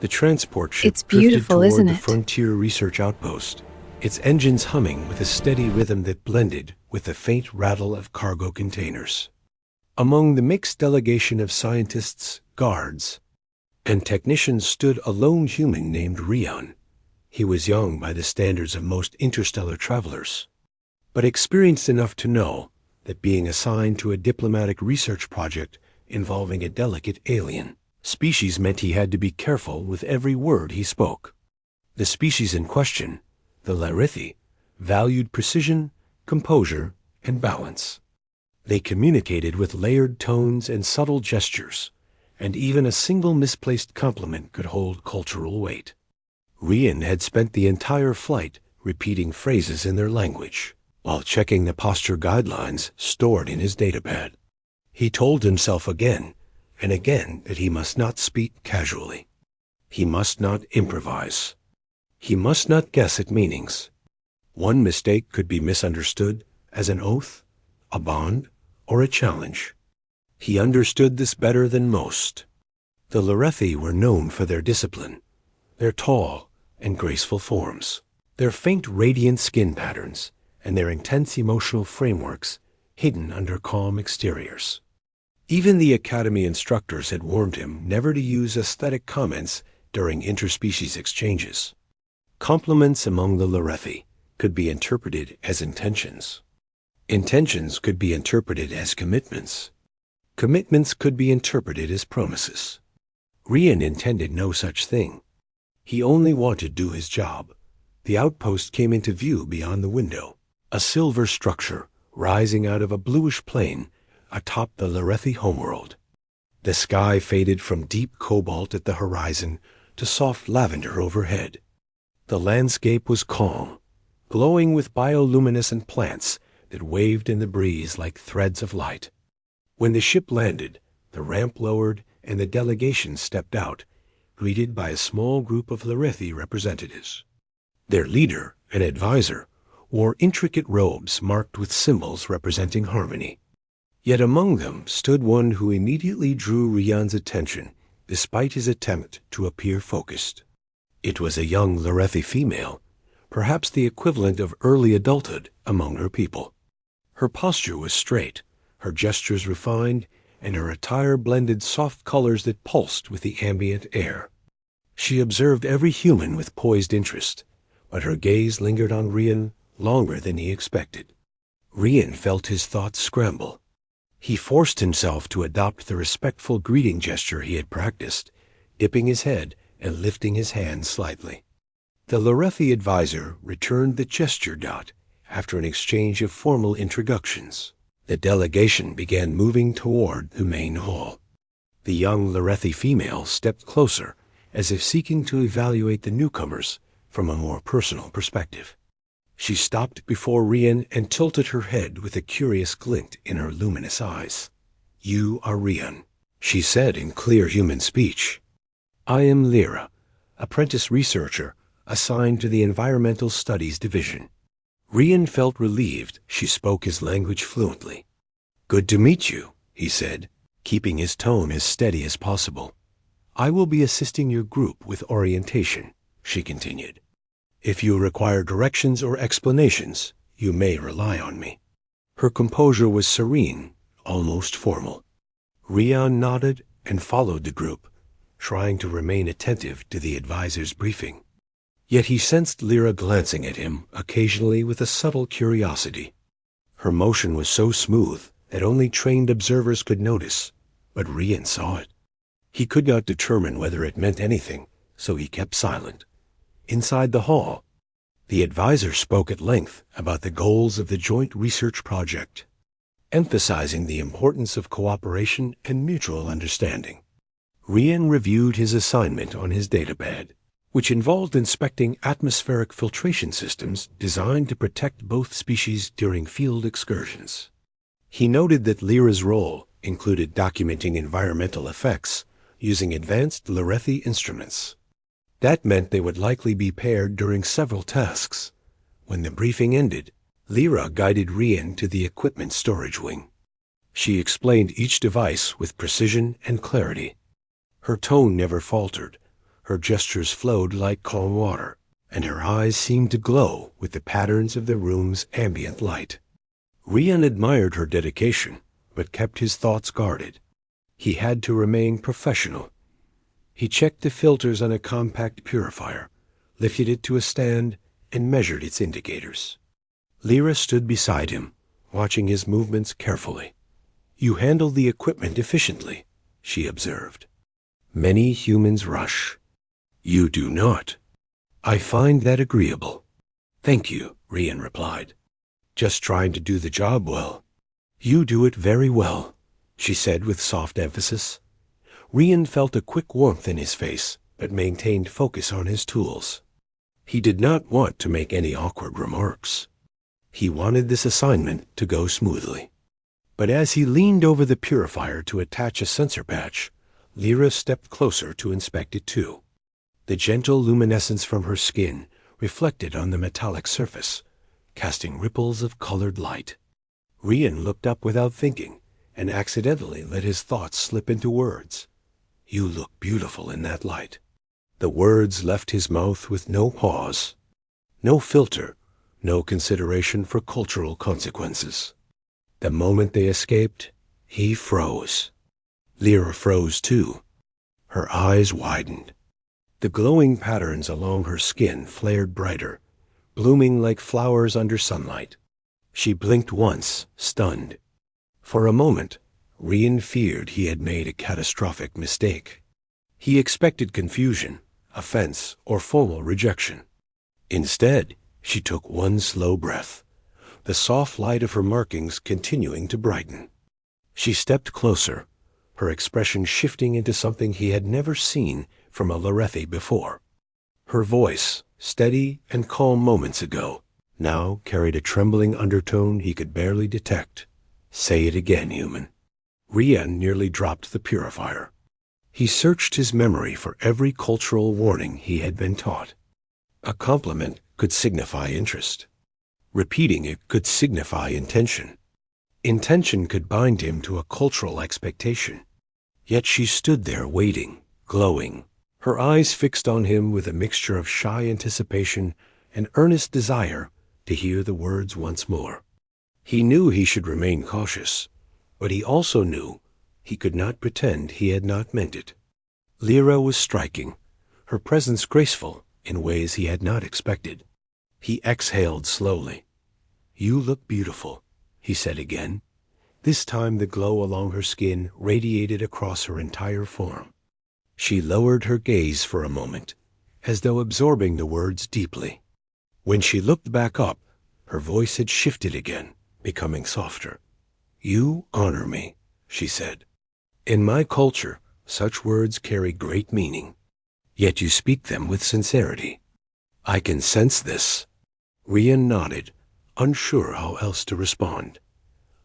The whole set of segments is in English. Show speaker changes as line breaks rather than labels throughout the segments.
The transport ship
It's
drifted
beautiful,
toward
isn't
the
it?
frontier research outpost, its engines humming with a steady rhythm that blended with the faint rattle of cargo containers. Among the mixed delegation of scientists, guards, and technicians stood a lone human named Rion. He was young by the standards of most interstellar travelers, but experienced enough to know that being assigned to a diplomatic research project involving a delicate alien species meant he had to be careful with every word he spoke. The species in question, the Larithi, valued precision, composure, and balance. They communicated with layered tones and subtle gestures, and even a single misplaced compliment could hold cultural weight. Rian had spent the entire flight repeating phrases in their language, while checking the posture guidelines stored in his datapad. He told himself again and again that he must not speak casually. He must not improvise. He must not guess at meanings. One mistake could be misunderstood as an oath, a bond, or a challenge. He understood this better than most. The Larithi were known for their discipline, their tall and graceful forms, their faint radiant skin patterns, and their intense emotional frameworks hidden under calm exteriors. Even the Academy instructors had warned him never to use aesthetic comments during interspecies exchanges. Compliments among the Larithi could be interpreted as intentions. Intentions could be interpreted as commitments. Commitments could be interpreted as promises. Rian intended no such thing. He only wanted to do his job. The outpost came into view beyond the window, a silver structure rising out of a bluish plain atop the Larithi homeworld. The sky faded from deep cobalt at the horizon to soft lavender overhead. The landscape was calm, glowing with bioluminescent plants that waved in the breeze like threads of light. When the ship landed, the ramp lowered and the delegation stepped out, greeted by a small group of Larithi representatives. Their leader, an advisor, wore intricate robes marked with symbols representing harmony. Yet among them stood one who immediately drew Rian's attention, despite his attempt to appear focused. It was a young Larithi female, perhaps the equivalent of early adulthood among her people. Her posture was straight, her gestures refined, and her attire blended soft colors that pulsed with the ambient air. She observed every human with poised interest, but her gaze lingered on Rian longer than he expected. Rian felt his thoughts scramble. He forced himself to adopt the respectful greeting gesture he had practiced, dipping his head and lifting his hand slightly. The Larithi advisor returned the gesture after an exchange of formal introductions. The delegation began moving toward the main hall. The young Larithi female stepped closer, as if seeking to evaluate the newcomers from a more personal perspective. She stopped before Rian and tilted her head with a curious glint in her luminous eyes. "You are Rian," she said in clear human speech. "I am Lyra, apprentice researcher assigned to the Environmental Studies Division." Rian felt relieved she spoke his language fluently. "Good to meet you," he said, keeping his tone as steady as possible. "I will be assisting your group with orientation," she continued. "If you require directions or explanations, you may rely on me." Her composure was serene, almost formal. Rian nodded and followed the group, trying to remain attentive to the advisor's briefing. Yet he sensed Lyra glancing at him occasionally with a subtle curiosity. Her motion was so smooth that only trained observers could notice, but Rian saw it. He could not determine whether it meant anything, so he kept silent. Inside the hall, the advisor spoke at length about the goals of the joint research project, emphasizing the importance of cooperation and mutual understanding. Rian reviewed his assignment on his datapad, which involved inspecting atmospheric filtration systems designed to protect both species during field excursions. He noted that Lyra's role included documenting environmental effects using advanced Larithi instruments. That meant they would likely be paired during several tasks. When the briefing ended, Lyra guided Rian to the equipment storage wing. She explained each device with precision and clarity. Her tone never faltered, Her gestures flowed like calm water, and her eyes seemed to glow with the patterns of the room's ambient light. Rian admired her dedication, but kept his thoughts guarded. He had to remain professional. He checked the filters on a compact purifier, lifted it to a stand, and measured its indicators. Lyra stood beside him, watching his movements carefully. "You handle the equipment efficiently," she observed. "Many humans rush. You do not. I find that agreeable." "Thank you," Rian replied. "Just trying to do the job well." "You do it very well," she said with soft emphasis. Rian felt a quick warmth in his face, but maintained focus on his tools. He did not want to make any awkward remarks. He wanted this assignment to go smoothly. But as he leaned over the purifier to attach a sensor patch, Lyra stepped closer to inspect it too. The gentle luminescence from her skin reflected on the metallic surface, casting ripples of colored light. Rian looked up without thinking, and accidentally let his thoughts slip into words. "You look beautiful in that light." The words left his mouth with no pause, no filter, no consideration for cultural consequences. The moment they escaped, he froze. Lyra froze too. Her eyes widened. The glowing patterns along her skin flared brighter, blooming like flowers under sunlight. She blinked once, stunned. For a moment, Rian feared he had made a catastrophic mistake. He expected confusion, offense, or formal rejection. Instead, she took one slow breath, the soft light of her markings continuing to brighten. She stepped closer, her expression shifting into something he had never seen from a Lorethi before. Her voice, steady and calm moments ago, now carried a trembling undertone he could barely detect. "Say it again, human." Rian nearly dropped the purifier. He searched his memory for every cultural warning he had been taught. A compliment could signify interest. Repeating it could signify intention. Intention could bind him to a cultural expectation. Yet she stood there waiting, glowing, her eyes fixed on him with a mixture of shy anticipation and earnest desire to hear the words once more. He knew he should remain cautious, but he also knew he could not pretend he had not meant it. Lyra was striking, her presence graceful in ways he had not expected. He exhaled slowly. "You look beautiful," he said again. This time the glow along her skin radiated across her entire form. She lowered her gaze for a moment, as though absorbing the words deeply. When she looked back up, her voice had shifted again, becoming softer. "You honor me," she said. "In my culture, such words carry great meaning. Yet you speak them with sincerity. I can sense this." Rian nodded, unsure how else to respond.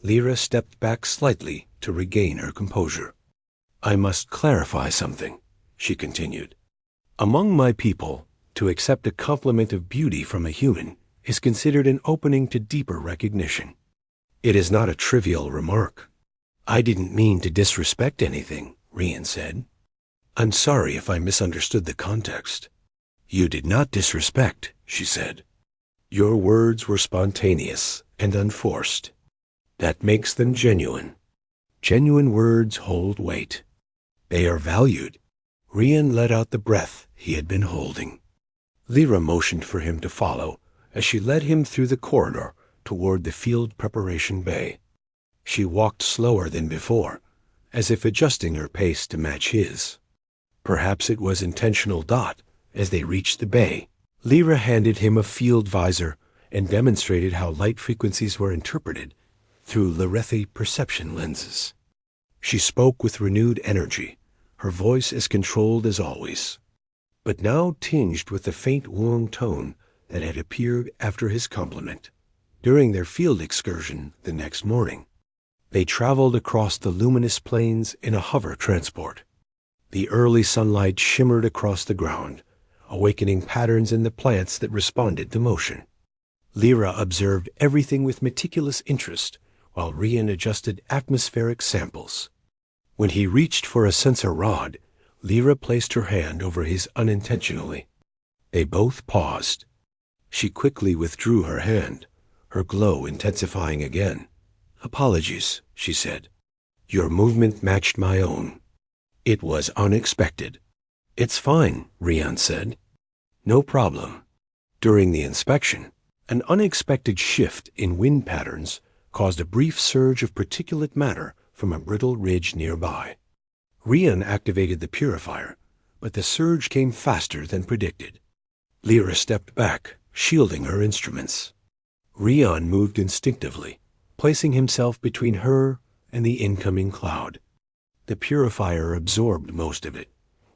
Lyra stepped back slightly to regain her composure. "I must clarify something," she continued. "Among my people, to accept a compliment of beauty from a human is considered an opening to deeper recognition. It is not a trivial remark." "I didn't mean to disrespect anything," Rian said. "I'm sorry if I misunderstood the context." "You did not disrespect," she said. "Your words were spontaneous and unforced. That makes them genuine. Genuine words hold weight. They are valued." Rian let out the breath he had been holding. Lyra motioned for him to follow as she led him through the corridor toward the field preparation bay. She walked slower than before, as if adjusting her pace to match his. Perhaps it was intentional. As they reached the bay, Lyra handed him a field visor and demonstrated how light frequencies were interpreted through Lorethi perception lenses. She spoke with renewed energy, her voice as controlled as always, but now tinged with the faint Wong tone that had appeared after his compliment. During their field excursion the next morning, they traveled across the luminous plains in a hover transport. The early sunlight shimmered across the ground, awakening patterns in the plants that responded to motion. Lyra observed everything with meticulous interest, while Rian adjusted atmospheric samples. When he reached for a sensor rod, Lyra placed her hand over his unintentionally. They both paused. She quickly withdrew her hand, her glow intensifying again. "Apologies," she said. "Your movement matched my own. It was unexpected." "It's fine," Rian said. "No problem." During the inspection, an unexpected shift in wind patterns caused a brief surge of particulate matter from a brittle ridge nearby. Rian activated the purifier, but the surge came faster than predicted. Lyra stepped back, shielding her instruments. Rian moved instinctively, placing himself between her and the incoming cloud. The purifier absorbed most of it,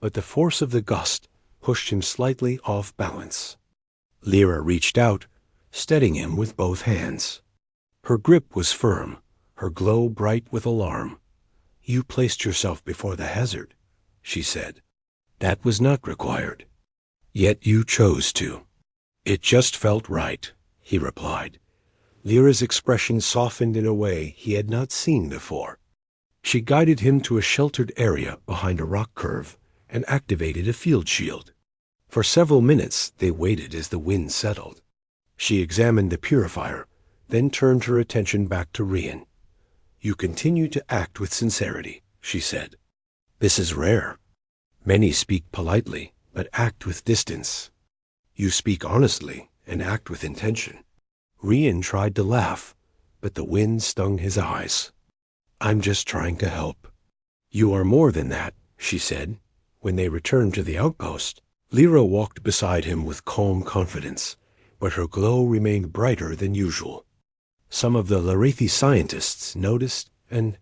but the force of the gust pushed him slightly off balance. Lyra reached out, steadying him with both hands. Her grip was firm, her glow bright with alarm. "You placed yourself before the hazard," she said. "That was not required. Yet you chose to." "It just felt right," he replied. Lyra's expression softened in a way he had not seen before. She guided him to a sheltered area behind a rock curve and activated a field shield. For several minutes they waited as the wind settled. She examined the purifier, then turned her attention back to Rian. "You continue to act with sincerity," she said. "This is rare. Many speak politely, but act with distance. You speak honestly and act with intention." Rian tried to laugh, but the wind stung his eyes. "I'm just trying to help." "You are more than that," she said. When they returned to the outpost, Lyra walked beside him with calm confidence, but her glow remained brighter than usual. Some of the Larathi scientists noticed and